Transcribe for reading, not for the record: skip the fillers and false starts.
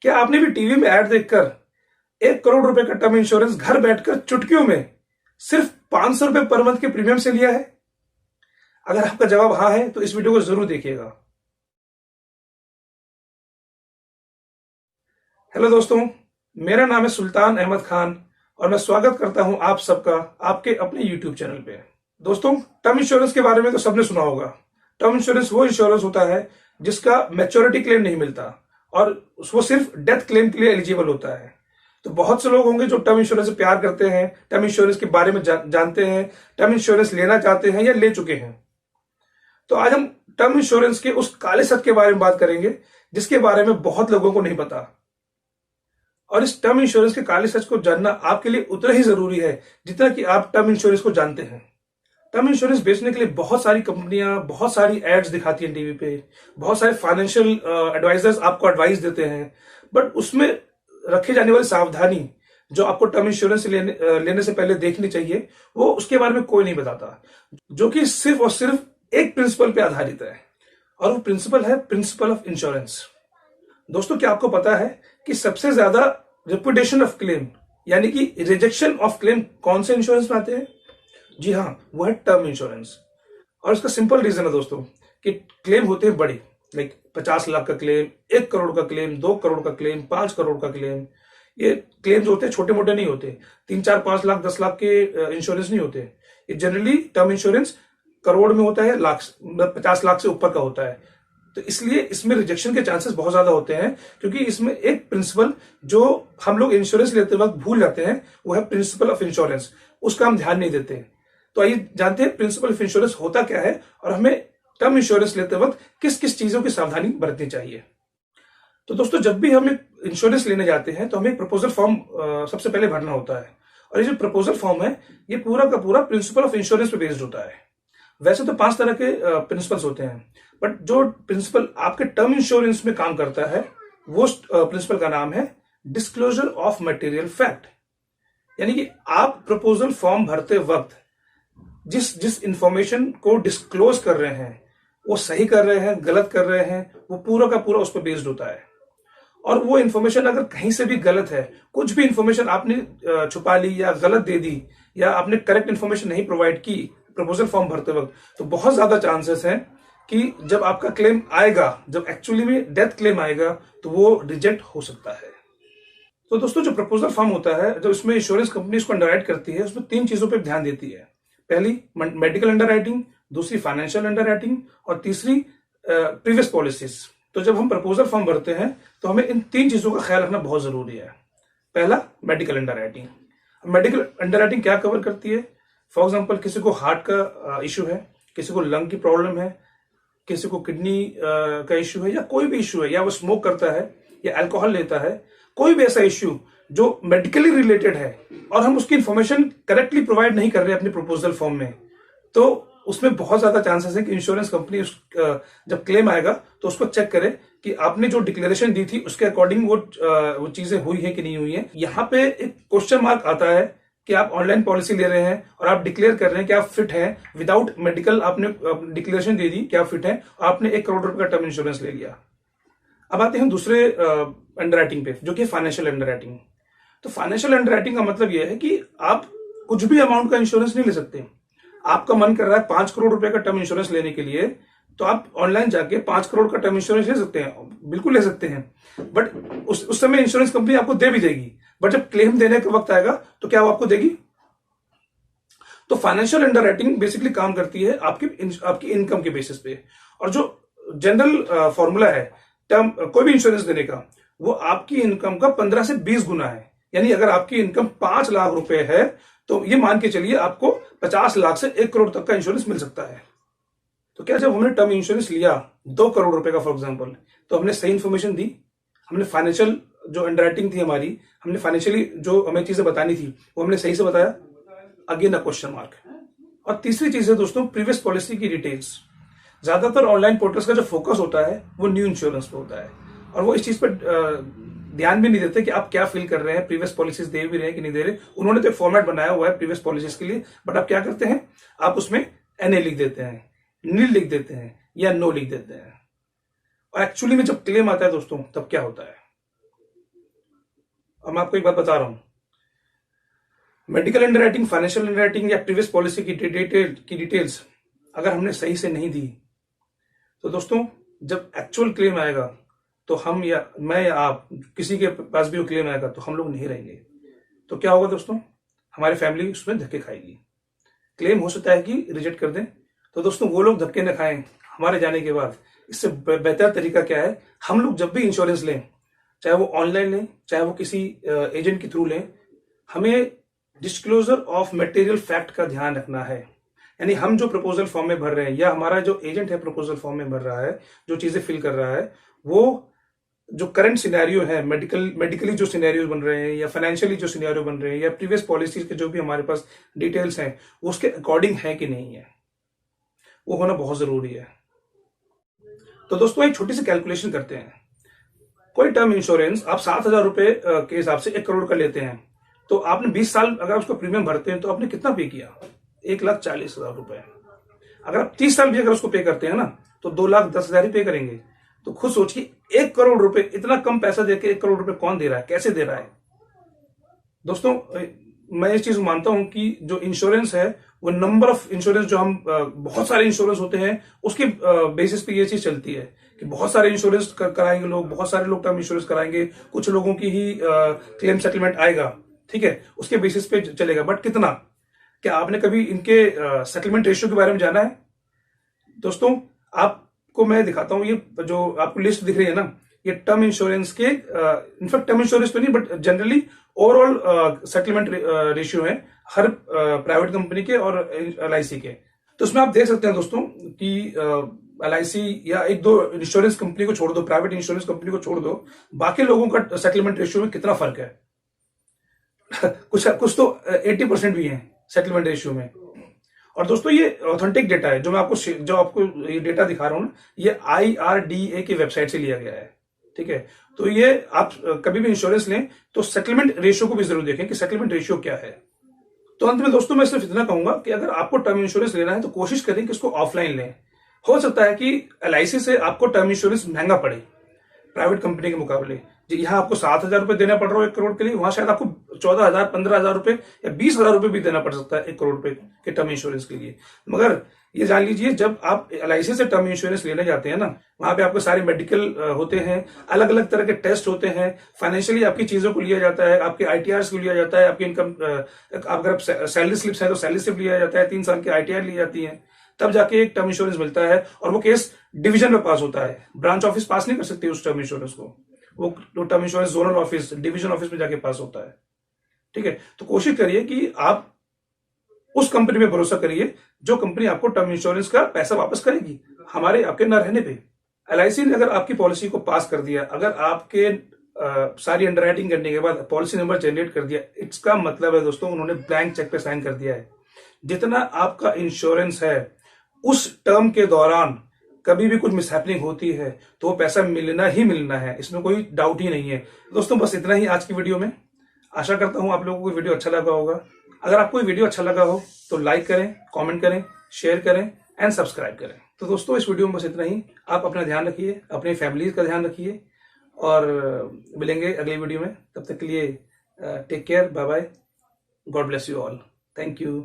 क्या आपने भी टीवी में ऐड देखकर 1 करोड़ रुपए का टर्म इंश्योरेंस घर बैठकर चुटकियों में सिर्फ 500 रुपए पर मंथ के प्रीमियम से लिया है? अगर आपका जवाब हाँ है तो इस वीडियो को जरूर देखिएगा। हेलो दोस्तों, मेरा नाम है सुल्तान अहमद खान और मैं स्वागत करता हूं आप सबका आपके अपने यूट्यूब चैनल पे। दोस्तों, टर्म इंश्योरेंस के बारे में तो सबने सुना होगा। टर्म इंश्योरेंस वो इंश्योरेंस होता है जिसका मैच्योरिटी क्लेम नहीं मिलता और वो सिर्फ डेथ क्लेम के लिए एलिजिबल होता है। तो बहुत से लोग होंगे जो टर्म इंश्योरेंस से प्यार करते हैं, टर्म इंश्योरेंस के बारे में जानते हैं, टर्म इंश्योरेंस लेना चाहते हैं या ले चुके हैं। तो आज हम टर्म इंश्योरेंस के उस काले सच के बारे में बात करेंगे जिसके बारे में बहुत लोगों को नहीं पता। और इस टर्म इंश्योरेंस के काले सच को जानना आपके लिए उतना ही जरूरी है जितना कि आप टर्म इंश्योरेंस को जानते हैं। टर्म इंश्योरेंस बेचने के लिए बहुत सारी कंपनियां बहुत सारी एड्स दिखाती हैं टीवी पे, बहुत सारे फाइनेंशियल एडवाइजर्स आपको एडवाइस देते हैं, बट उसमें रखे जाने वाली सावधानी जो आपको टर्म इंश्योरेंस लेने से पहले देखनी चाहिए, वो उसके बारे में कोई नहीं बताता, जो कि सिर्फ और सिर्फ एक प्रिंसिपल पे आधारित है और वो प्रिंसिपल है प्रिंसिपल ऑफ इंश्योरेंस। दोस्तों, क्या आपको पता है कि सबसे ज्यादा रिपुटेशन ऑफ क्लेम यानी कि रिजेक्शन ऑफ क्लेम कौन से इंश्योरेंस में आते हैं? जी हाँ, वो है टर्म इंश्योरेंस। और इसका सिंपल रीजन है दोस्तों कि क्लेम होते हैं बड़े, लाइक 50 लाख का क्लेम, 1 करोड़ का क्लेम, 2 करोड़ का क्लेम, 5 करोड़ का क्लेम। ये क्लेम जो होते हैं छोटे मोटे नहीं होते, 3, 4, 5 लाख 10 लाख के इंश्योरेंस नहीं होते। ये जनरली टर्म इंश्योरेंस करोड़ में होता है, लाख 50 लाख से ऊपर का होता है। तो इसलिए इसमें रिजेक्शन के चांसेस बहुत ज्यादा होते हैं, क्योंकि इसमें एक प्रिंसिपल जो हम लोग इंश्योरेंस लेते वक्त भूल जाते हैं, वो है प्रिंसिपल ऑफ इंश्योरेंस। उसका हम ध्यान नहीं देते। तो आइए जानते हैं प्रिंसिपल ऑफ इंश्योरेंस होता क्या है और हमें टर्म इंश्योरेंस लेते वक्त किस किस चीजों की सावधानी बरतनी चाहिए। तो दोस्तों, जब भी हम एक इंश्योरेंस लेने जाते हैं तो हमें एक प्रपोजल फॉर्म सबसे पहले भरना होता है। और ये जो प्रपोजल फॉर्म है, ये पूरा का पूरा प्रिंसिपल ऑफ इंश्योरेंस पे बेस्ड होता है। वैसे तो 5 तरह के प्रिंसिपल्स होते हैं, बट जो प्रिंसिपल आपके टर्म इंश्योरेंस में काम करता है वो प्रिंसिपल का नाम है डिस्क्लोजर ऑफ मटेरियल फैक्ट। यानी कि आप प्रपोजल फॉर्म भरते वक्त जिस जिस इंफॉर्मेशन को डिस्क्लोज कर रहे हैं, वो सही कर रहे हैं, गलत कर रहे हैं, वो पूरा का पूरा उस पर बेस्ड होता है। और वो इंफॉर्मेशन अगर कहीं से भी गलत है, कुछ भी इंफॉर्मेशन आपने छुपा ली या गलत दे दी या आपने करेक्ट इंफॉर्मेशन नहीं प्रोवाइड की प्रपोजल फॉर्म भरते वक्त, तो बहुत ज्यादा चांसेस हैं कि जब आपका क्लेम आएगा, जब एक्चुअली में डेथ क्लेम आएगा, तो वो रिजेक्ट हो सकता है। तो दोस्तों, जो प्रपोजल फॉर्म होता है, जब इसमें इंश्योरेंस कंपनी इसको अंडरराइट करती है, उसमें 3 चीजों पर ध्यान देती है। पहली मेडिकल अंडरराइटिंग, दूसरी फाइनेंशियल अंडरराइटिंग और तीसरी प्रीवियस पॉलिसीज। तो जब हम प्रपोजल फॉर्म भरते हैं तो हमें इन 3 चीजों का ख्याल रखना बहुत जरूरी है। पहला, मेडिकल अंडरराइटिंग। मेडिकल अंडरराइटिंग क्या कवर करती है? फॉर एग्जाम्पल, किसी को हार्ट का इश्यू है, किसी को लंग की प्रॉब्लम है, किसी को किडनी का इश्यू है, या कोई भी इश्यू है, या वो स्मोक करता है या अल्कोहल लेता है, कोई भी ऐसा इश्यू जो मेडिकली रिलेटेड है और हम उसकी इंफॉर्मेशन करेक्टली प्रोवाइड नहीं कर रहे अपने प्रपोजल फॉर्म में, तो उसमें बहुत ज्यादा चांसेस है कि इंश्योरेंस कंपनी जब क्लेम आएगा तो उसको चेक करे कि आपने जो डिक्लेरेशन दी थी उसके अकॉर्डिंग वो चीजें हुई है कि नहीं हुई है। यहाँ पे एक क्वेश्चन मार्क आता है कि आप ऑनलाइन पॉलिसी ले रहे हैं और आप डिक्लेयर कर रहे हैं कि आप फिट हैं, विदाउट मेडिकल आपने डिक्लेरेशन दे दी कि आप फिट हैं, आपने 1 करोड़ रुपए का टर्म इंश्योरेंस ले लिया। अब आते हैं दूसरे अंडरराइटिंग पे, जो कि फाइनेंशियल अंडरराइटिंग। तो फाइनेंशियल अंडरराइटिंग का मतलब यह है कि आप कुछ भी अमाउंट का इंश्योरेंस नहीं ले सकते। आपका मन कर रहा है 5 करोड़ रुपए का टर्म इंश्योरेंस लेने के लिए, तो आप ऑनलाइन जाके 5 करोड़ का टर्म इंश्योरेंस ले सकते हैं, बिल्कुल ले सकते हैं। बट उस समय इंश्योरेंस कंपनी आपको दे भी देगी, बट जब क्लेम देने का वक्त आएगा तो क्या वो आपको देगी? तो फाइनेंशियल अंडरराइटिंग बेसिकली काम करती है आपकी इनकम के बेसिस पे। और जो जनरल फॉर्मूला है टर्म कोई भी इंश्योरेंस देने का, वो आपकी इनकम का 15 से 20 गुना है। यानी अगर आपकी इनकम 5 लाख रुपए है तो ये मान के चलिए आपको 50 लाख से 1 करोड़ तक का इंश्योरेंस मिल सकता है। तो क्या जब हमने टर्म इंश्योरेंस लिया 2 करोड़ रुपए का फॉर एग्जांपल, तो हमने सही इंफॉर्मेशन दी, हमने फाइनेंशियल जो अंडरराइटिंग थी हमारी, हमने फाइनेंशियली जो हमें चीजें बतानी थी वो हमने सही से बताया? Again a question mark. और तीसरी चीज है दोस्तों, प्रीवियस पॉलिसी की डिटेल्स। ज्यादातर ऑनलाइन पोर्टल्स का जो फोकस होता है वो न्यू इंश्योरेंस पे होता है, और वो इस चीज पर ध्यान भी नहीं देते कि आप क्या फिल कर रहे हैं, प्रीवियस पॉलिसीज दे भी रहे हैं कि नहीं दे रहे। उन्होंने तो फॉर्मेट बनाया हुआ है प्रीवियस पॉलिसीज के लिए, बट आप क्या करते हैं, आप उसमें एनए लिख देते हैं, नील लिख देते हैं या नो लिख देते हैं। और एक्चुअली में जब क्लेम आता है दोस्तों, तब क्या होता है? और मैं आपको एक बात बता रहा हूं, मेडिकल अंडरराइटिंग, फाइनेंशियल अंडरराइटिंग या प्रीवियस पॉलिसी की डिटेल्स अगर हमने सही से नहीं दी, तो दोस्तों जब एक्चुअल क्लेम आएगा तो हम या मैं या आप किसी के पास भी वो क्लेम आएगा तो हम लोग नहीं रहेंगे। तो क्या होगा दोस्तों, हमारी फैमिली उसमें धक्के खाएगी। क्लेम हो सकता है कि रिजेक्ट कर दें, तो दोस्तों वो लोग धक्के न खाएं हमारे जाने के बाद। इससे बेहतर तरीका क्या है, हम लोग जब भी इंश्योरेंस लें, चाहे वो ऑनलाइन लें चाहे वो किसी एजेंट के थ्रू लें, हमें डिस्क्लोजर ऑफ मटेरियल फैक्ट का ध्यान रखना है। यानी हम जो प्रपोजल फॉर्म में भर रहे हैं या हमारा जो एजेंट है प्रपोजल फॉर्म में भर रहा है, जो चीजें फिल कर रहा है, वो जो करंट सिनेरियो है, मेडिकली जो सिनेरियो बन रहे हैं या फाइनेंशियली जो सिनेरियो बन रहे हैं या प्रीवियस पॉलिसीज के जो भी हमारे पास डिटेल्स हैं, वो उसके अकॉर्डिंग है कि नहीं है, वो होना बहुत जरूरी है। तो दोस्तों एक छोटी सी कैलकुलेशन करते हैं। कोई टर्म इंश्योरेंस आप 7,000 रुपए के हिसाब से 1 करोड़ का लेते हैं, तो आपने 20 साल अगर उसका प्रीमियम भरते हैं तो आपने कितना पे किया, 1,40,000 रुपए। अगर आप 30 साल भी अगर उसको पे करते हैं ना, तो 2,10,000 ही पे करेंगे। तो खुद सोचिए 1 करोड़ रुपए, इतना कम पैसा देके 1 करोड़ रुपए कौन दे रहा है, कैसे दे रहा है। दोस्तों मैं इस चीज को मानता हूं कि जो इंश्योरेंस है वो नंबर ऑफ इंश्योरेंस, जो हम बहुत सारे इंश्योरेंस होते हैं उसके बेसिस पे ये चीज चलती है कि बहुत सारे इंश्योरेंस कराएंगे लोग, बहुत सारे लोग टर्म इंश्योरेंस कराएंगे, कुछ लोगों की ही क्लेम सेटलमेंट आएगा, ठीक है, उसके बेसिस पे चलेगा। बट कितना, क्या आपने कभी इनके सेटलमेंट रेशियो के बारे में जाना है? दोस्तों आपको मैं दिखाता हूं, ये जो आपको लिस्ट दिख रही है ना, ये टर्म इंश्योरेंस के, इनफैक्ट टर्म इंश्योरेंस तो नहीं but generally overall settlement ratio है हर प्राइवेट कंपनी के और LIC के। तो उसमें आप देख सकते हैं दोस्तों कि LIC या एक दो इंश्योरेंस कंपनी को छोड़ दो, प्राइवेट इंश्योरेंस कंपनी को छोड़ दो, बाकी लोगों का सेटलमेंट रेशियो में कितना फर्क है। कुछ तो 80% भी है सेटलमेंट रेशियो में। और दोस्तों ये ऑथेंटिक डेटा है, जो आपको ये डेटा दिखा रहा हूं ना, ये IRDA की वेबसाइट से लिया गया है, ठीक है। तो ये आप कभी भी इंश्योरेंस लें तो सेटलमेंट रेशियो को भी जरूर देखें कि सेटलमेंट रेशियो क्या है। तो अंत में दोस्तों मैं सिर्फ इतना कहूंगा कि अगर आपको टर्म इंश्योरेंस लेना है तो कोशिश करें कि इसको ऑफलाइन लें। हो सकता है कि LIC से आपको टर्म इंश्योरेंस महंगा पड़े प्राइवेट कंपनी के मुकाबले। यहाँ आपको 7,000 रुपए देना पड़ रहा है 1 करोड़ के लिए, वहां शायद आपको 14,000, 15,000 रुपए या 20,000 रुपए भी देना पड़ सकता है 1 करोड़ रुपए के टर्म इंश्योरेंस के लिए। मगर ये जान लीजिए, जब आप LIC से टर्म इंश्योरेंस लेने जाते हैं ना, वहां पे आपके सारे मेडिकल होते हैं, अलग अलग तरह के टेस्ट होते हैं, फाइनेंशियली आपकी चीजों को लिया जाता है, आपके ITRs को लिया जाता है, आपकी इनकम, अगर सैलरी स्लिप्स है तो सैलरी स्लिप लिया जाता है, 3 साल की ITR ली जाती है, तब जाके एक टर्म इंश्योरेंस मिलता है। और वो केस डिवीजन में पास होता है, ब्रांच ऑफिस पास नहीं कर सकती उस टर्म इंश्योरेंस को, वो term insurance zonal office, division office में जाके पास होता है, ठीक है। तो कोशिश करिए कि आप उस कंपनी पे भरोसा करिए जो कंपनी आपको टर्म इंश्योरेंस का पैसा वापस करेगी, हमारे आपके न रहने पे। LIC ने अगर आपकी पॉलिसी को पास कर दिया, अगर आपके सारी अंडरराइटिंग करने के बाद पॉलिसी नंबर जनरेट कर दिया, इसका मतलब है दोस्तों उन्होंने ब्लैंक चेक पे साइन कर दिया है। जितना आपका इंश्योरेंस है उस टर्म के दौरान कभी भी कुछ मिसहैपनिंग होती है तो वो पैसा मिलना ही मिलना है, इसमें कोई डाउट ही नहीं है। दोस्तों बस इतना ही आज की वीडियो में। आशा करता हूं आप लोगों को वीडियो अच्छा लगा होगा। अगर आपको ये वीडियो अच्छा लगा हो तो लाइक करें, कमेंट करें, शेयर करें एंड सब्सक्राइब करें। तो दोस्तों इस वीडियो में बस इतना ही। आप अपना ध्यान रखिए, अपनी फैमिली का ध्यान रखिए और मिलेंगे अगली वीडियो में। तब तक के लिए take care, bye bye, God bless you all, thank you.